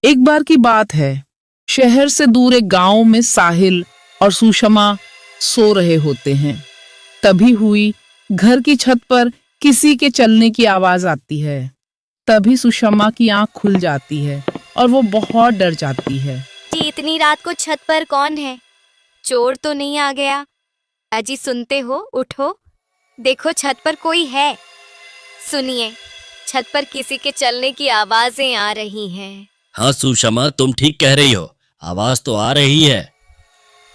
एक बार की बात है, शहर से दूर एक गांव में साहिल और सुषमा सो रहे होते हैं। तभी हुई घर की छत पर किसी के चलने की आवाज आती है। तभी सुषमा की आंख खुल जाती है और वो बहुत डर जाती है। जी, इतनी रात को छत पर कौन है? चोर तो नहीं आ गया? अजी सुनते हो? उठो, देखो छत पर कोई है। सुनिए, छत पर किसी के चलने की आवाजें आ रही हैं। हाँ सुषमा, तुम ठीक कह रही हो, आवाज तो आ रही है।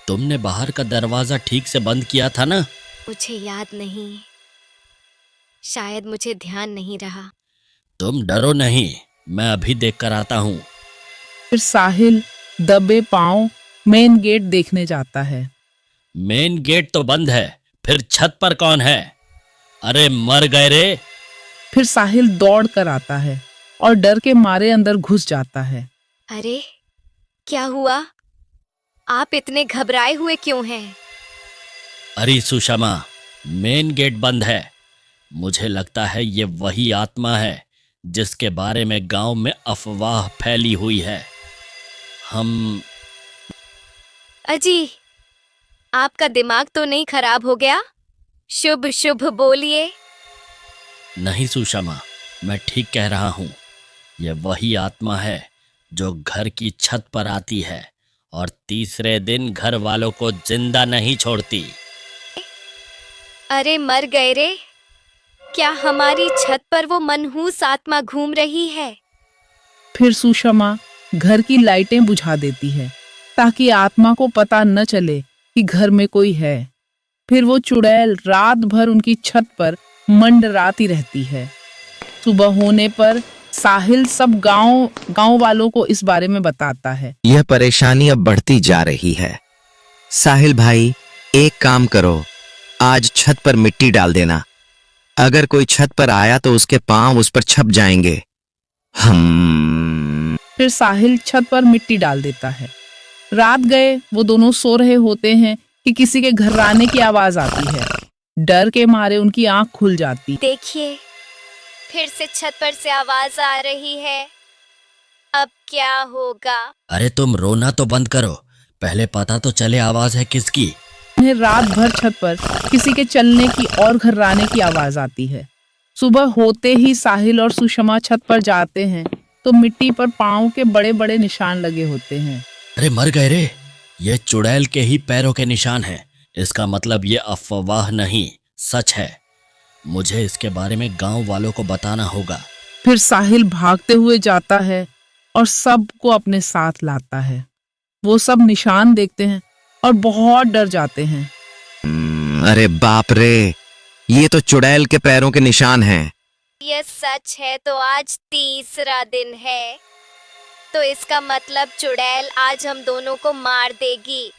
तुमने बाहर का दरवाजा ठीक से बंद किया था ना? मुझे याद नहीं, शायद मुझे ध्यान नहीं रहा। तुम डरो नहीं, मैं अभी देख कर आता हूँ। फिर साहिल दबे पांव मेन गेट देखने जाता है। मेन गेट तो बंद है, फिर छत पर कौन है? अरे मर गए रे। फिर साहिल दौड़ कर आता है और डर के मारे अंदर घुस जाता है। अरे क्या हुआ? आप इतने घबराए हुए क्यों हैं? अरे सुषमा, मेन गेट बंद है। मुझे लगता है ये वही आत्मा है जिसके बारे में गांव में अफवाह फैली हुई है। हम अजी, आपका दिमाग तो नहीं खराब हो गया? शुभ शुभ बोलिए। नहीं सुषमा, मैं ठीक कह रहा हूँ। यह वही आत्मा है जो घर की छत पर आती है और तीसरे दिन घर वालों को जिंदा नहीं छोड़ती। अरे मर गए रे। क्या हमारी छत पर वो मनहूस आत्मा घूम रही है? फिर सुषमा घर की लाइटें बुझा देती है ताकि आत्मा को पता न चले कि घर में कोई है। फिर वो चुड़ैल रात भर उनकी छत पर मंडराती रहती है। सुबह होने पर साहिल सब गांव वालों को इस बारे में बताता है। यह परेशानी अब बढ़ती जा रही है। साहिल भाई, एक काम करो, आज छत पर मिट्टी डाल देना। अगर कोई छत पर आया तो उसके पांव उस पर छप जाएंगे। फिर साहिल छत पर मिट्टी डाल देता है। रात गए वो दोनों सो रहे होते हैं कि किसी के घर्राने की आवाज आती है। डर के मारे उनकी आंख खुल जाती। देखिए, फिर से छत पर से आवाज आ रही है। अब क्या होगा? अरे तुम रोना तो बंद करो, पहले पता तो चले आवाज है किसकी। उन्हें रात भर छत पर किसी के चलने की और घर्राने की आवाज आती है। सुबह होते ही साहिल और सुषमा छत पर जाते हैं तो मिट्टी पर पांव के बड़े बड़े निशान लगे होते हैं। अरे मर गए रे, ये चुड़ैल के ही पैरों के निशान हैं। इसका मतलब ये अफवाह नहीं, सच है। मुझे इसके बारे में गांव वालों को बताना होगा। फिर साहिल भागते हुए जाता है और सबको अपने साथ लाता है। वो सब निशान देखते हैं और बहुत डर जाते हैं। अरे बाप रे, ये तो चुड़ैल के पैरों के निशान हैं। यह सच है तो आज तीसरा दिन है, तो इसका मतलब चुड़ैल आज हम दोनों को मार देगी।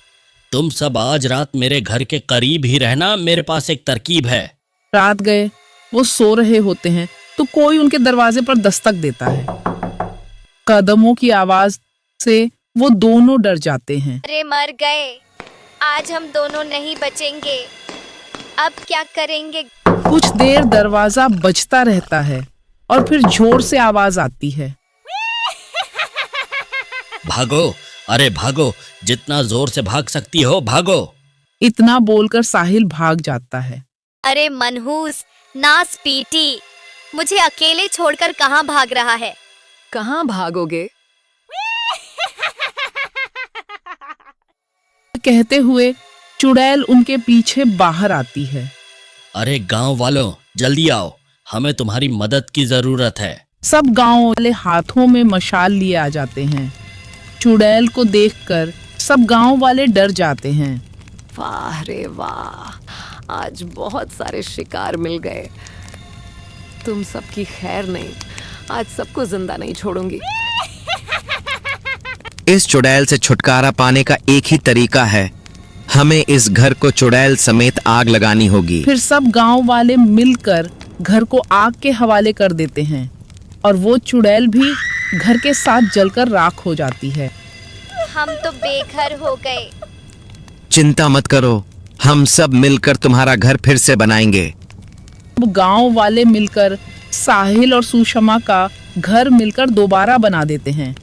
तुम सब आज रात मेरे घर के करीब ही रहना, मेरे पास एक तरकीब है। रात गए वो सो रहे होते हैं तो कोई उनके दरवाजे पर दस्तक देता है। कदमों की आवाज से वो दोनों डर जाते हैं। अरे मर गए, आज हम दोनों नहीं बचेंगे। अब क्या करेंगे? कुछ देर दरवाजा बजता रहता है और फिर जोर से आवाज आती है। भागो, अरे भागो, जितना जोर से भाग सकती हो भागो। इतना बोलकर साहिल भाग जाता है। अरे मनहूस, नास पीटी, मुझे अकेले छोड़कर कहाँ भाग रहा है? कहाँ भागोगे? कहते हुए चुड़ैल उनके पीछे बाहर आती है। अरे गांव वालों, जल्दी आओ, हमें तुम्हारी मदद की जरूरत है। सब गांव वाले हाथों में मशाल लिए आ जाते हैं। चुड़ैल को देखकर सब गांव वाले डर जाते हैं। वाह रे वाह, आज बहुत सारे शिकार मिल गए। तुम सबकी खैर नहीं, आज सबको जिंदा नहीं छोड़ूंगी। इस चुड़ैल से छुटकारा पाने का एक ही तरीका है, हमें इस घर को चुड़ैल समेत आग लगानी होगी। फिर सब गांव वाले मिलकर घर को आग के हवाले कर देते हैं और वो चुड़ैल भी घर के साथ जलकर राख हो जाती है। हम तो बेघर हो गए। चिंता मत करो, हम सब मिलकर तुम्हारा घर फिर से बनाएंगे। गांव वाले मिलकर साहिल और सुषमा का घर मिलकर दोबारा बना देते हैं।